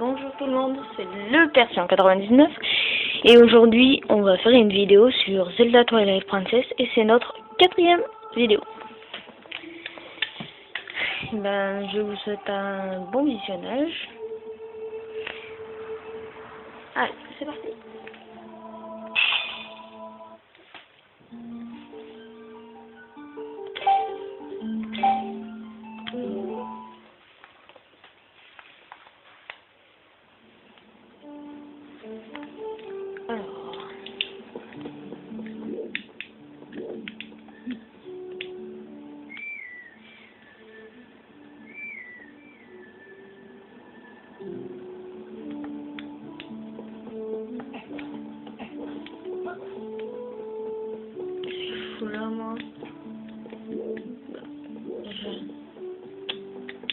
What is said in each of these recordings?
Bonjour tout le monde, c'est le Persian 99 et aujourd'hui on va faire une vidéo sur Zelda Twilight Princess et c'est notre 4e vidéo. Je vous souhaite un bon visionnage. Allez, c'est parti. Là, moi,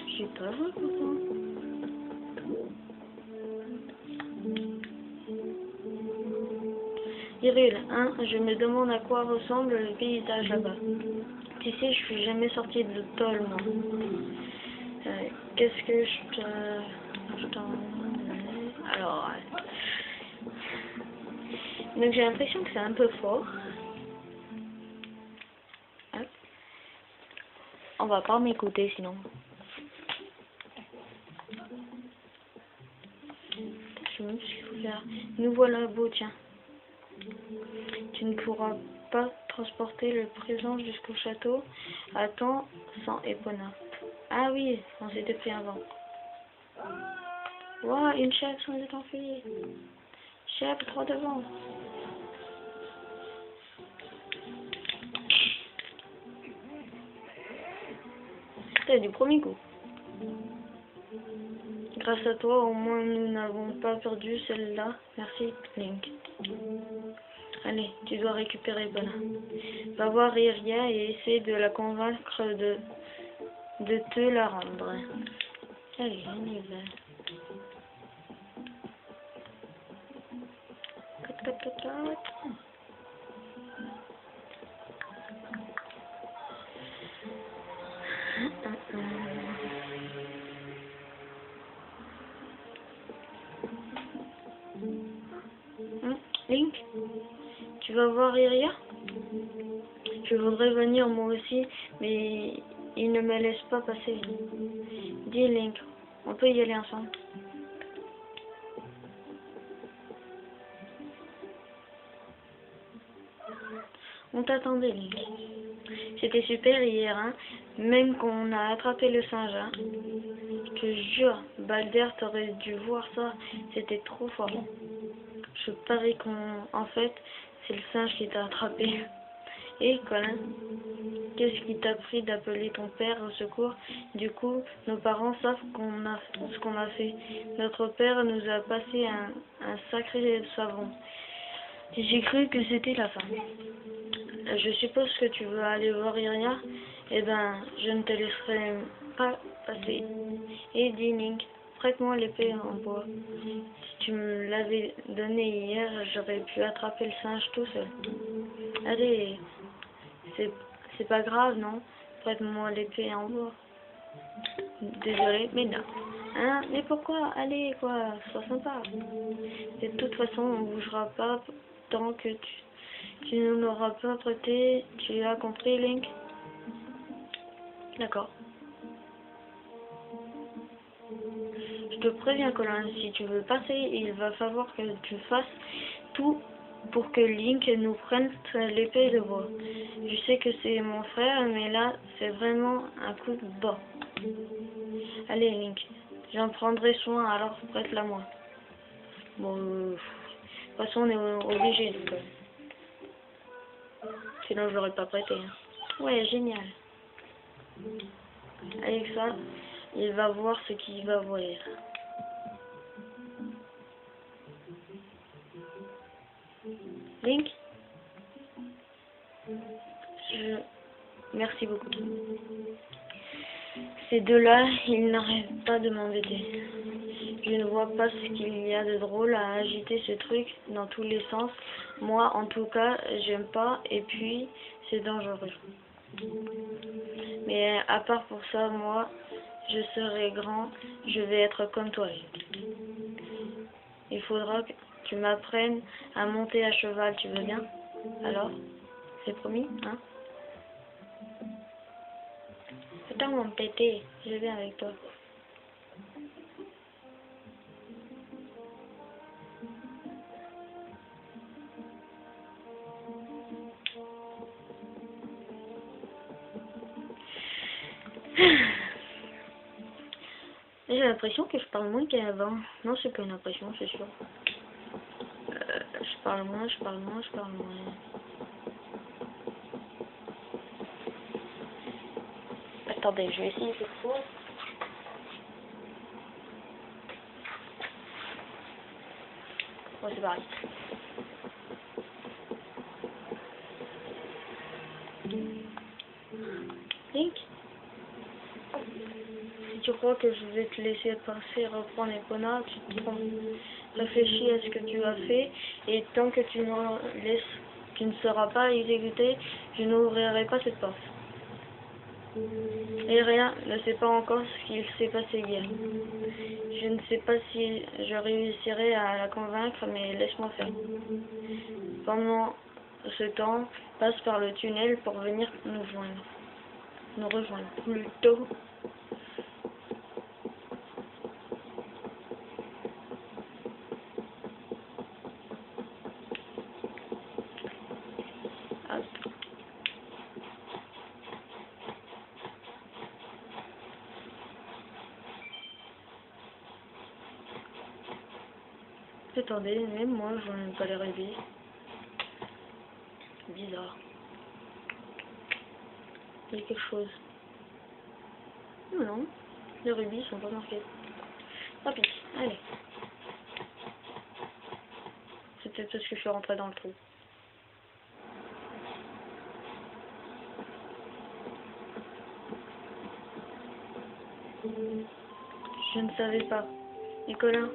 j'ai pas joué pourtant. Irul, hein, je me demande à quoi ressemble le paysage là-bas. Tu sais, je suis jamais sortie de Toll, moi. Qu'est-ce que je t'en... Alors, donc j'ai l'impression que c'est un peu fort. On va pas m'écouter sinon. Je me suis ouvert. Nous voilà beau, tiens. Tu ne pourras pas transporter le présent jusqu'au château à temps sans Epona. Ah oui, on s'était pris avant. Wow, une chèvre sans être enfuie. Chèvre, 3 devant. C'était du premier coup. Grâce à toi, au moins nous n'avons pas perdu celle-là. Merci, Link. Allez, tu dois récupérer Epona. Va voir Iria et essaie de la convaincre de te la rendre. Allez, on y va. Link, tu vas voir Iria? Je voudrais venir moi aussi, mais il ne me laisse pas passer. Dis Link, on peut y aller ensemble. On t'attendait, Link. C'était super hier, hein. Même qu'on a attrapé le singe, hein. Je te jure, Balder, t'aurais dû voir ça. C'était trop fort. Je parie qu'en fait, c'est le singe qui t'a attrapé. Et Colin, qu'est-ce qui t'a pris d'appeler ton père au secours? Du coup, nos parents savent ce qu'on a fait. Notre père nous a passé un sacré savon. J'ai cru que c'était la fin. Je suppose que tu veux aller voir Iria? Eh ben, je ne te laisserai pas passer. Et dis Link, prête-moi l'épée en bois. Si tu me l'avais donnée hier, j'aurais pu attraper le singe tout seul. Allez, c'est pas grave, non? Prête-moi l'épée en bois. Désolé, mais non. Hein? Mais pourquoi? Allez, quoi, sois sympa. De toute façon, on bougera pas tant que tu ne m'auras pas prêté. Tu as compris, Link? D'accord. Je te préviens, Colin, si tu veux passer, il va falloir que tu fasses tout pour que Link nous prenne l'épée de bois. Je sais que c'est mon frère, mais là, c'est vraiment un coup de bas. Allez, Link, j'en prendrai soin, alors prête-la moi. Bon, de toute façon, on est obligé, donc. Sinon, je l'aurais pas prêté. Hein. Ouais, génial. Avec ça, il va voir ce qu'il va voir. Link, merci beaucoup. Ces deux-là, ils n'arrêtent pas de m'embêter. Je ne vois pas ce qu'il y a de drôle à agiter ce truc dans tous les sens. Moi, en tout cas, j'aime pas, et puis, c'est dangereux. Mais à part pour ça, moi, je serai grand, je vais être comme toi. il faudra que tu m'apprennes à monter à cheval, tu veux bien? Alors, c'est promis, hein? Attends mon pété, je viens avec toi. J'ai l'impression que je parle moins qu'avant. Non, c'est pas une impression, c'est sûr. Je parle moins. Attendez, je vais essayer cette fois. Bon, c'est pareil. Link, si tu crois que je vais te laisser passer reprendre Epona, tu te trompes. Réfléchis à ce que tu as fait, et tant que tu ne seras pas exécuté, je n'ouvrirai pas cette porte. Et rien ne sait pas encore ce qu'il s'est passé hier. Je ne sais pas si je réussirai à la convaincre, mais laisse-moi faire. Pendant ce temps, passe par le tunnel pour venir nous rejoindre plutôt. Hop. Attendez, même moi, je n'aime pas les rubis. Bizarre. Il y a quelque chose. Non, les rubis sont pas marqués. Tant pis, allez. C'est peut-être parce que je suis rentrée dans le trou. Je ne savais pas. Nicolas.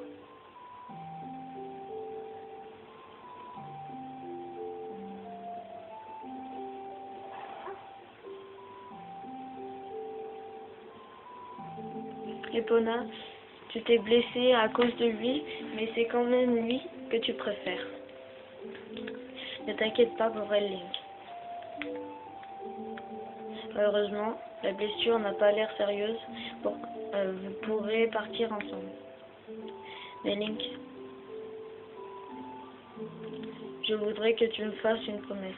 Epona, tu t'es blessé à cause de lui, mais c'est quand même lui que tu préfères. Ne t'inquiète pas pour elle, Link. Heureusement, la blessure n'a pas l'air sérieuse. Vous pourrez partir ensemble. Mais Link, je voudrais que tu me fasses une promesse.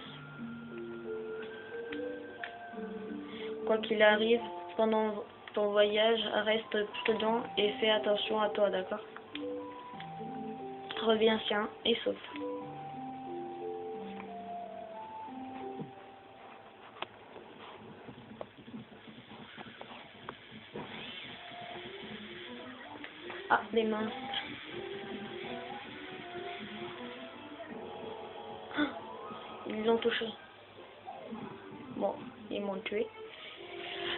Quoi qu'il arrive, pendant ton voyage, reste prudent et fais attention à toi, d'accord? Reviens sain et sauf. Ah, les mains. Ils l'ont touché. Bon, ils m'ont tué.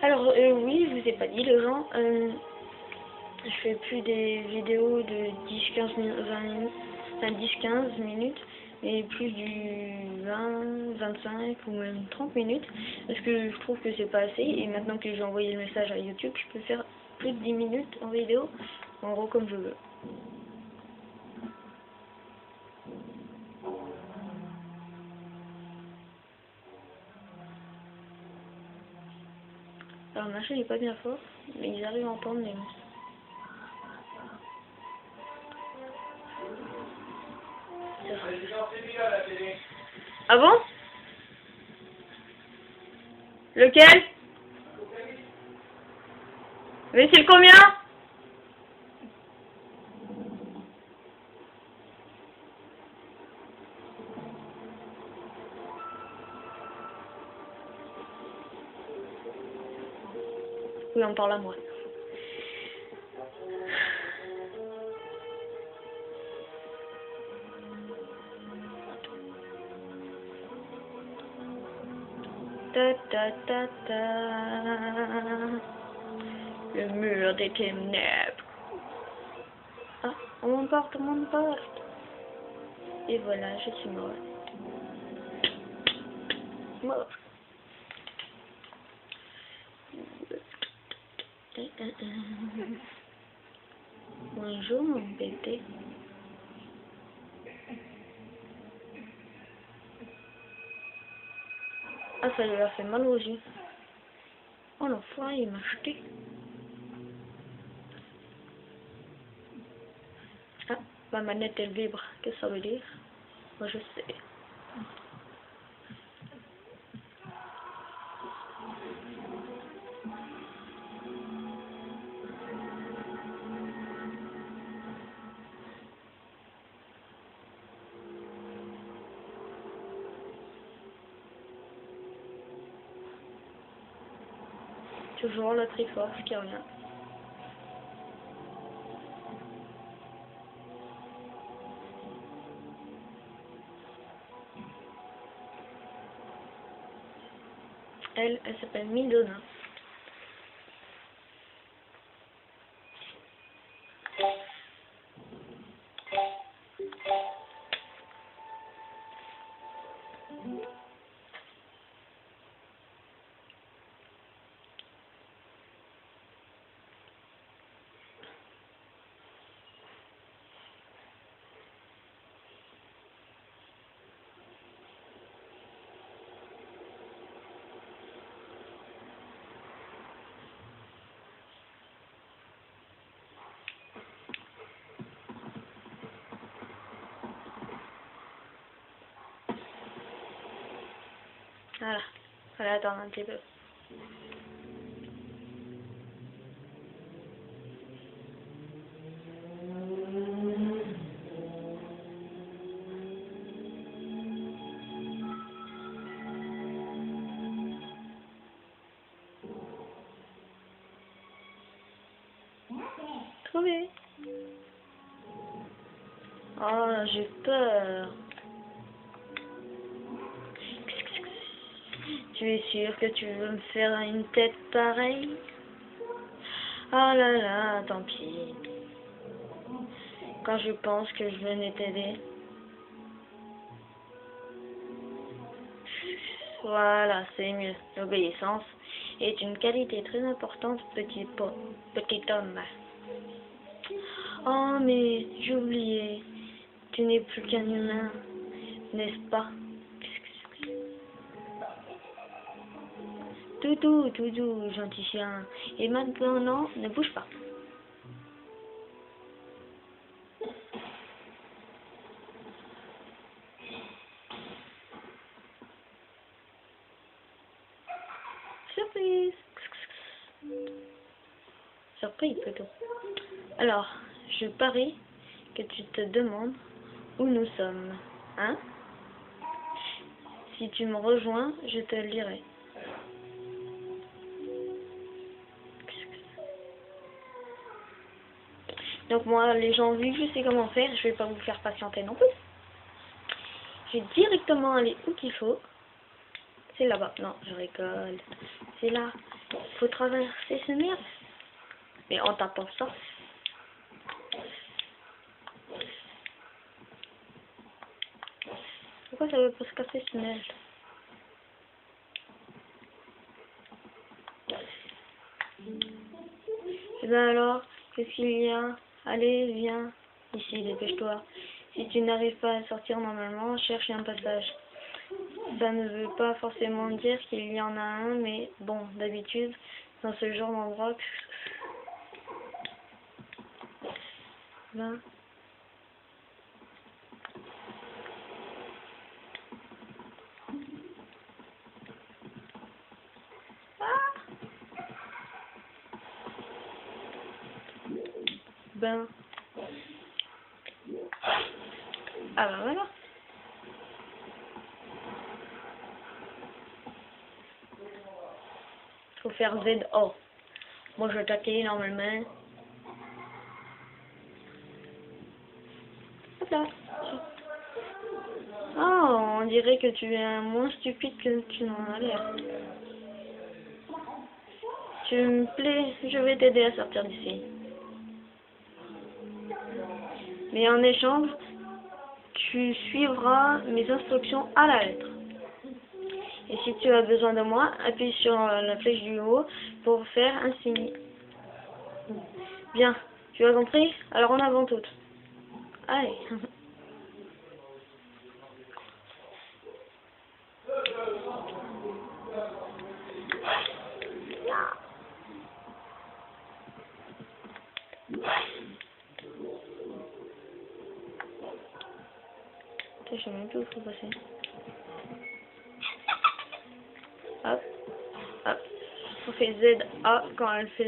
Alors, oui, je vous ai pas dit, les gens, je fais plus des vidéos de 10-15 minutes, 20 minutes, enfin 10-15 minutes, mais plus du 20, 25 ou même 30 minutes, parce que je trouve que c'est pas assez, et maintenant que j'ai envoyé le message à YouTube, je peux faire plus de 10 minutes en vidéo, en gros comme je veux. Alors, le machin n'est pas bien fort, mais ils arrivent à entendre les mots. Ah bon? Lequel? Mais c'est le combien? Oui, on parle à moi. Ta ta ta ta. Le mur des ténèbres. Ah, on m'emporte, on m'emporte. Et voilà, je suis mort. Mort. Bonjour mon bébé. Ah, ça lui a fait mal aux yeux. Oh l'enfoiré, il m'a jeté. Ah, ma manette elle vibre. Qu'est-ce que ça veut dire? Moi je sais. Toujours la Triforce qui revient. Elle s'appelle Midona. Voilà, fallait attendre un petit peu. Trouvé. Oh, j'ai peur. Tu es sûr que tu veux me faire une tête pareille? Ah là là, tant pis. Quand je pense que je venais t'aider. Voilà, c'est mieux. L'obéissance est une qualité très importante, petit homme. Oh, mais j'ai oublié. Tu n'es plus qu'un humain, n'est-ce pas? Toutou, toutou, gentil chien. Et maintenant, non, ne bouge pas. Surprise. Surprise plutôt. Alors, je parie que tu te demandes où nous sommes, hein? Si tu me rejoins, je te le dirai. Donc moi, les gens, vu que je sais comment faire, je vais pas vous faire patienter non plus. Je vais directement aller où qu'il faut. C'est là-bas. Non, je rigole. C'est là. Faut traverser ce mur. Mais en tapant ça. Pourquoi ça veut pas se casser ce mur? Et ben alors, qu'est-ce qu'il y a? Allez, viens. Ici, dépêche-toi. Si tu n'arrives pas à sortir normalement, cherche un passage. Ça ne veut pas forcément dire qu'il y en a un, mais bon, d'habitude, dans ce genre d'endroit... Ben... Ben... Ah ben voilà. Faut faire ZO. Moi je vais attaquer normalement. Hop là. Oh, on dirait que tu es moins stupide que tu n'en as l'air. Tu me plais, je vais t'aider à sortir d'ici. Mais en échange, tu suivras mes instructions à la lettre. Et si tu as besoin de moi, appuie sur la flèche du haut pour faire un signe. Bien, tu as compris? Alors en avant toutes. Allez. Je sais même plus où il faut passer. Hop, hop. On fait ZA quand elle fait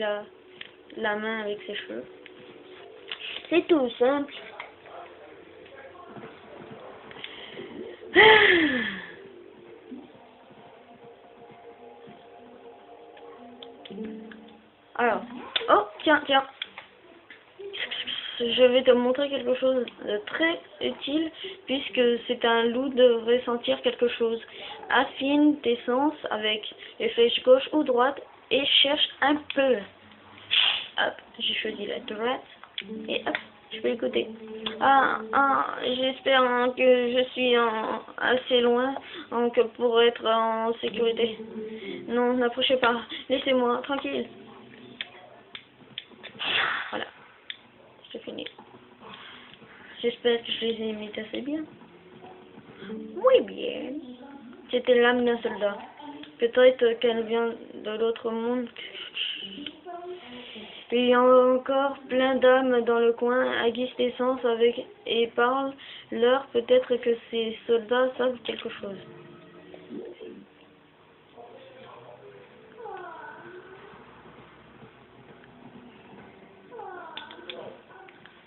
la main avec ses cheveux. C'est tout simple. Alors, oh, tiens. Je vais te montrer quelque chose de très utile, puisque c'est un loup devrait sentir quelque chose. Affine tes sens avec les flèches gauche ou droite et cherche un peu. Hop, j'ai choisi la droite et hop, je peux écouter. J'espère que je suis assez loin pour être en sécurité. Non, n'approchez pas, laissez-moi tranquille. Voilà, c'est fini. J'espère que je les ai imités assez bien. Oui, bien. C'était l'âme d'un soldat. Peut-être qu'elle vient de l'autre monde. Il y a encore plein d'âmes dans le coin, aiguisent tes sens avec et parle-leur. Peut-être que ces soldats savent quelque chose.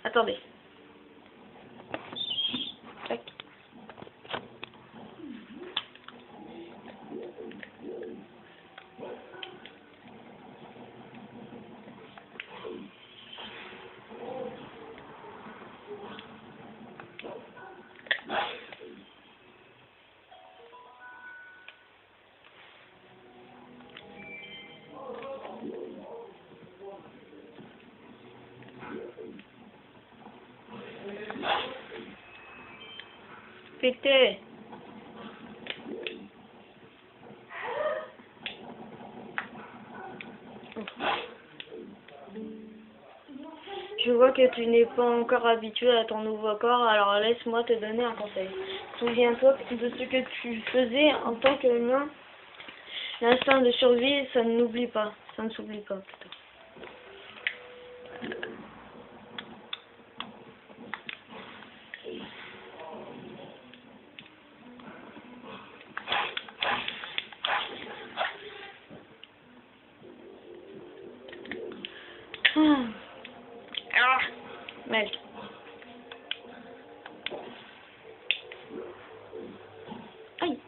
Attendez. Tac. Pété. Je vois que tu n'es pas encore habitué à ton nouveau corps, alors laisse-moi te donner un conseil. Souviens-toi de ce que tu faisais en tant que humain. L'instinct de survie, ça ne s'oublie pas plutôt. Mec. Aïe.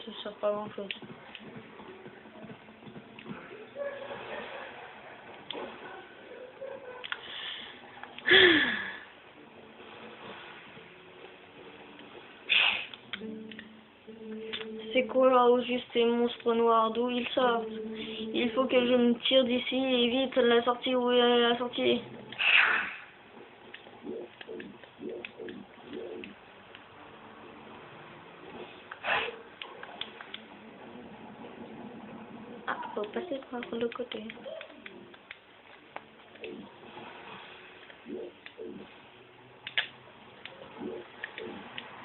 Ça sert pas grand chose. C'est quoi au juste ces monstres noirs? D'où ils sortent? Il faut que je me tire d'ici et vite la sortie. Où est la sortie? Ah, faut passer par le côté.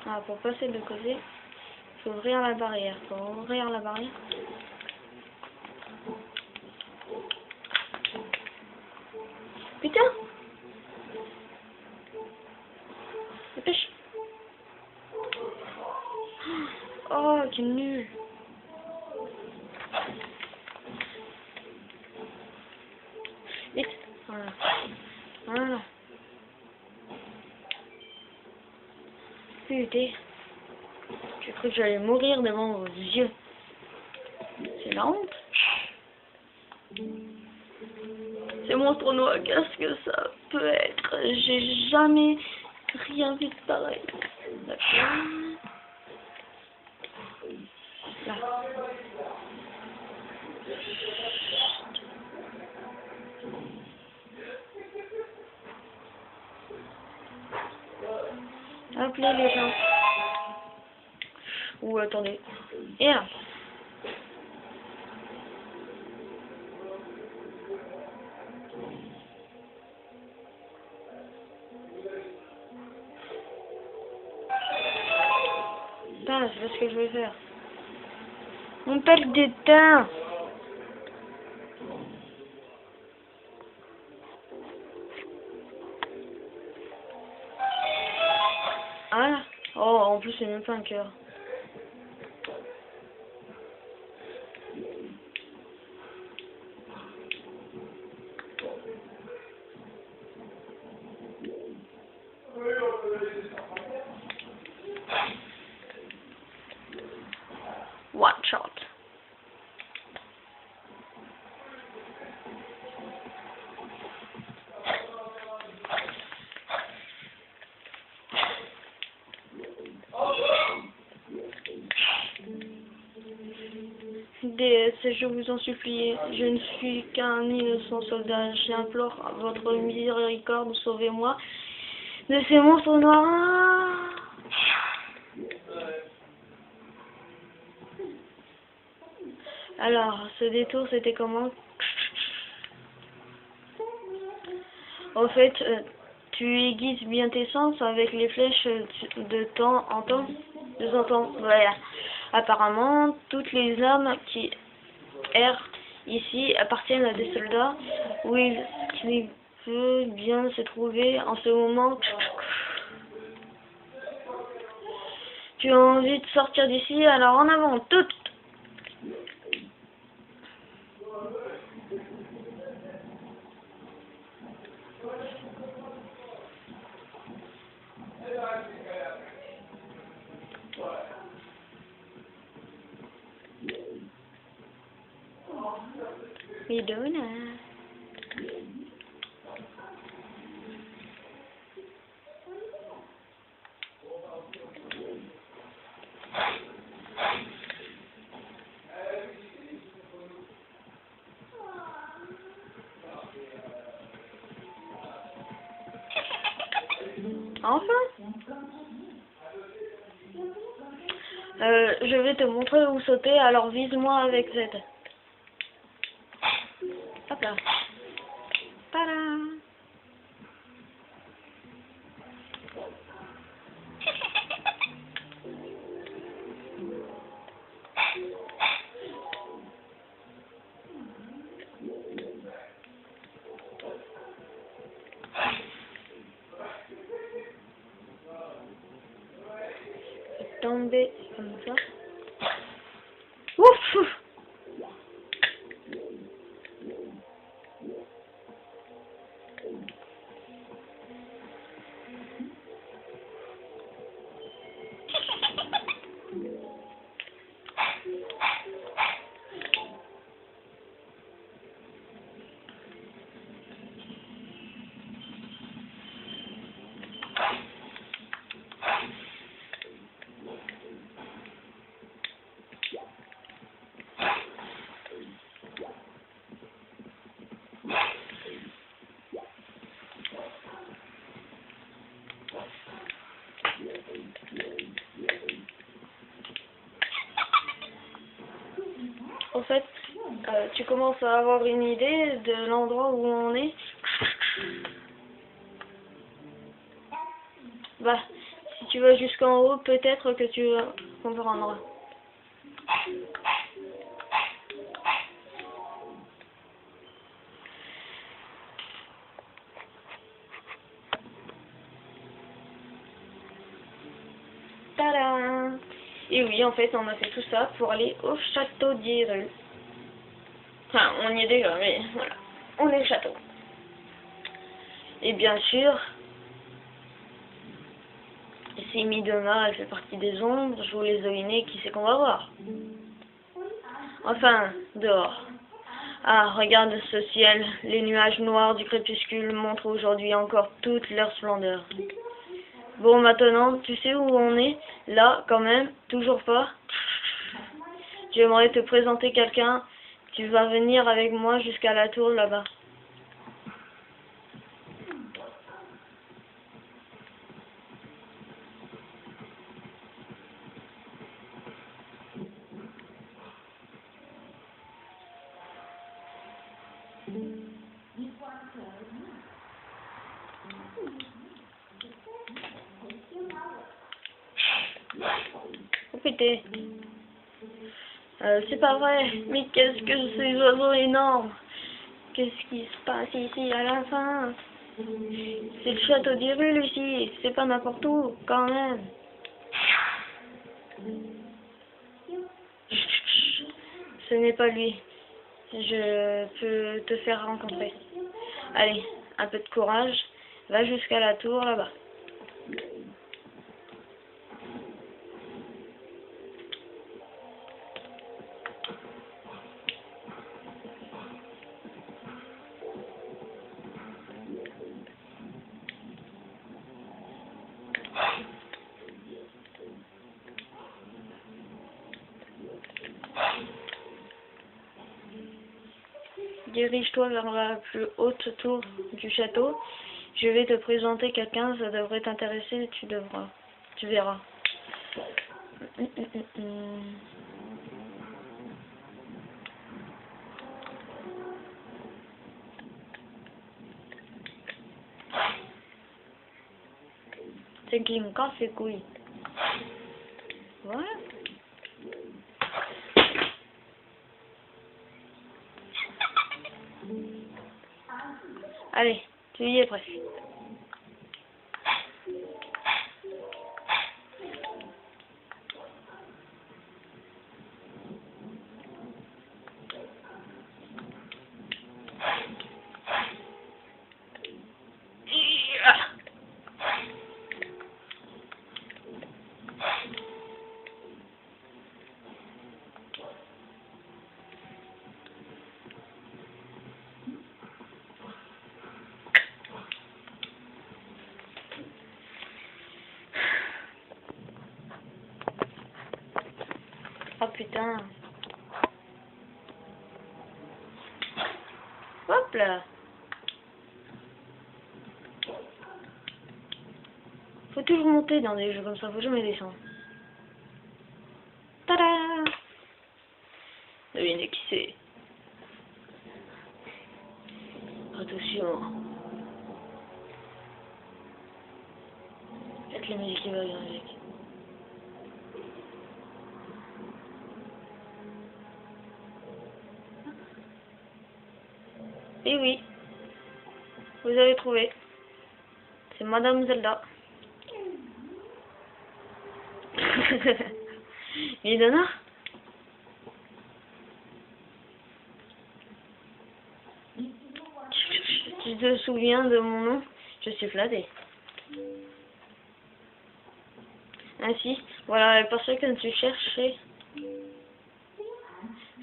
Ah, pour passer de côté, faut ouvrir la barrière. Putain! Dépêche! Oh, quel nul! Vite! Voilà. Putain! J'ai cru que j'allais mourir devant vos yeux. C'est la honte. Ces monstres noirs, qu'est-ce que ça peut être? J'ai jamais rien vu de pareil. D'accord. Là. rappeler les gens. Ou attendez. Et là. Putain, c'est pas ce que je veux faire. Mon pelle d'éteint. Ah. Oh, en plus c'est même pas un cœur. One shot. Déesse, je vous en supplie, je ne suis qu'un innocent soldat, j'implore votre miséricorde, sauvez-moi de ces monstres noirs. Alors, ce détour, c'était comment? Au fait, tu aiguises bien tes sens avec les flèches de temps en temps. De temps en temps, voilà. Apparemment, toutes les âmes qui errent ici appartiennent à des soldats où il peut bien se trouver en ce moment. Tu as envie de sortir d'ici, alors en avant, toutes! Midona. Enfin, je vais te montrer où sauter, alors vise-moi avec cette. Hop là. Tadam. Tomber comme ça. Ouf! Au fait, tu commences à avoir une idée de l'endroit où on est. Bah, si tu vas jusqu'en haut, peut-être que tu vas comprendre. Tadam! Et oui, en fait, on a fait tout ça pour aller au château d'Hyrule. Enfin, on y est déjà, mais voilà. On est au château. Et bien sûr, si Midona, elle fait partie des ombres, je vous les devinez, qui c'est qu'on va voir? Enfin, dehors. Ah, regarde ce ciel. Les nuages noirs du crépuscule montrent aujourd'hui encore toute leur splendeur. Bon, maintenant, tu sais où on est? Là, quand même, toujours pas. J'aimerais te présenter quelqu'un. Tu vas venir avec moi jusqu'à la tour là-bas. Oh putain. C'est pas vrai. Mais qu'est-ce que ces oiseaux énormes? Qu'est-ce qui se passe ici à la fin? C'est le château d'Hyrule ici. C'est pas n'importe où, quand même. Ce n'est pas lui. Je peux te faire rencontrer. Allez, un peu de courage. Va jusqu'à la tour là-bas. Dirige-toi vers la plus haute tour du château. Je vais te présenter quelqu'un, ça devrait t'intéresser, tu verras. C'est qui me casse les couilles. Voilà. Allez, tu y es presque. Oh putain. Hop là. Faut toujours monter dans des jeux comme ça, faut jamais descendre. Tada! Devinez qui c'est. Attention. Avec la musique qui va bien avec. Et oui, vous avez trouvé. C'est Madame Zelda. Midona? Tu te souviens de mon nom? Je suis flattée. Ainsi, voilà la personne que tu cherchais.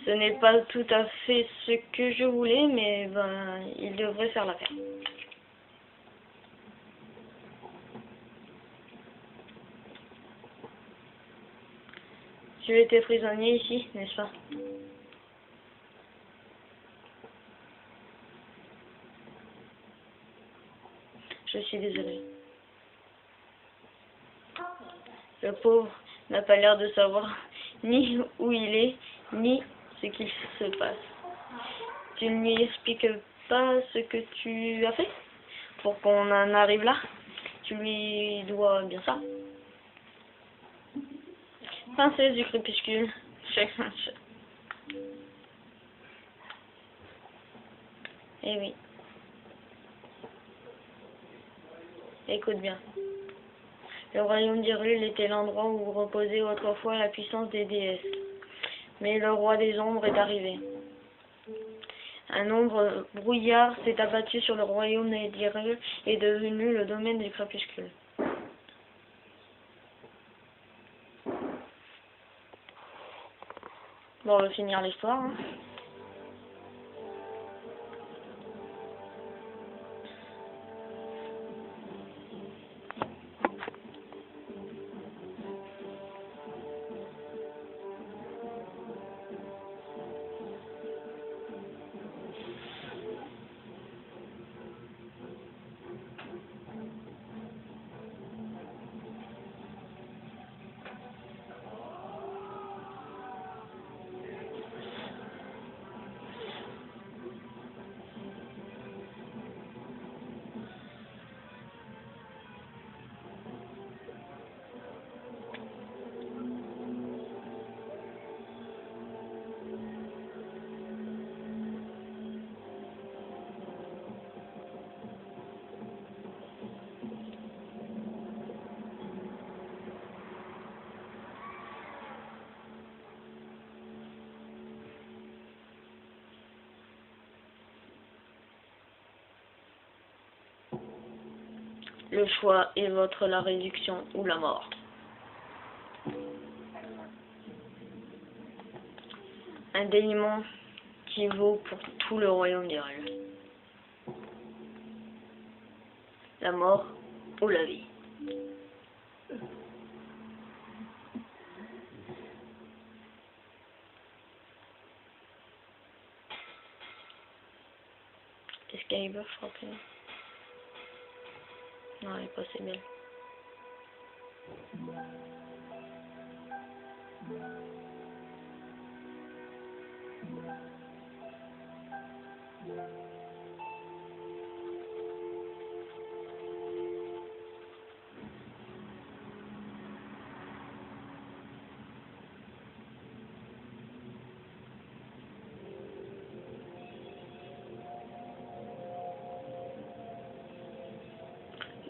Ce n'est pas tout à fait ce que je voulais, mais ben, il devrait faire l'affaire. Tu étais prisonnier ici, n'est-ce pas? Je suis désolée. Le pauvre n'a pas l'air de savoir ni où il est, ni ce qu'il se passe. Tu ne lui expliques pas ce que tu as fait pour qu'on en arrive là? Tu lui dois bien ça. Princesse du crépuscule. Eh oui. Écoute bien. Le royaume d'Hyrule était l'endroit où reposait autrefois la puissance des déesses. Mais le roi des ombres est arrivé. Un ombre brouillard s'est abattu sur le royaume d'Hyrule et est devenu le domaine du crépuscule. Bon, on va finir l'histoire. Hein. Le choix est votre, la réduction ou la mort. Un dénouement qui vaut pour tout le royaume d'Hyrule. La mort ou la vie. Excalibur, je crois que... Non, elle est pas assez belle.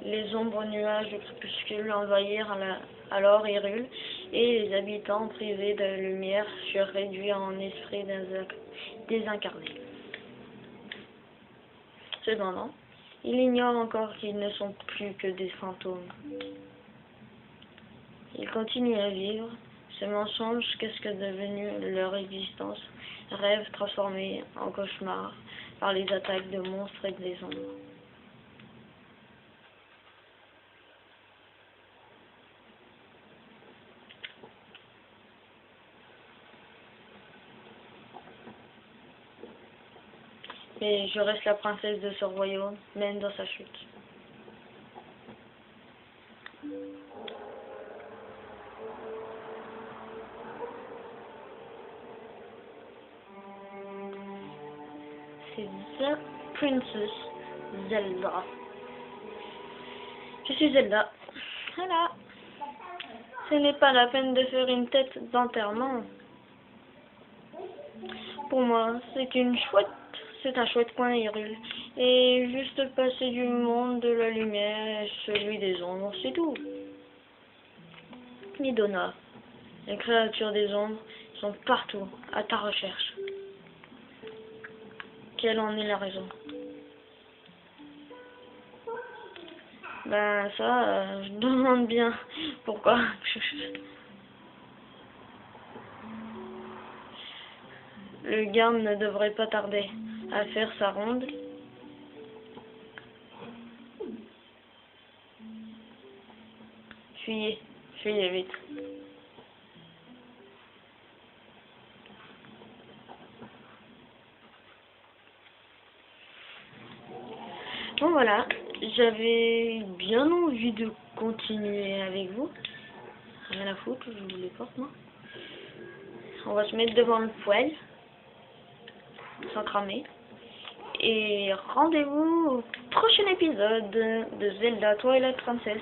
Les ombres nuages du crépuscule envahirent alors Hyrule, et les habitants privés de lumière furent réduits en esprits désincarnés. Cependant, ils ignorent encore qu'ils ne sont plus que des fantômes. Ils continuent à vivre ce mensonge. Qu'est-ce que devenu leur existence? Rêve transformé en cauchemar par les attaques de monstres et des ombres. Mais je reste la princesse de ce royaume, même dans sa chute. C'est The Princess Zelda. Je suis Zelda. Voilà. Ce n'est pas la peine de faire une tête d'enterrement. Pour moi, c'est un chouette coin Hyrule. Et juste passer du monde de la lumière et celui des ombres, c'est tout. Midona, les créatures des ombres sont partout, à ta recherche. Quelle en est la raison? Ben ça, je demande bien pourquoi. Le garde ne devrait pas tarder à faire sa ronde. Fuyez, fuyez vite. Bon voilà, j'avais bien envie de continuer avec vous. Rien à foutre, je vous les porte moi. On va se mettre devant le poêle, sans cramer. Et rendez-vous au prochain épisode de Zelda Twilight Princess.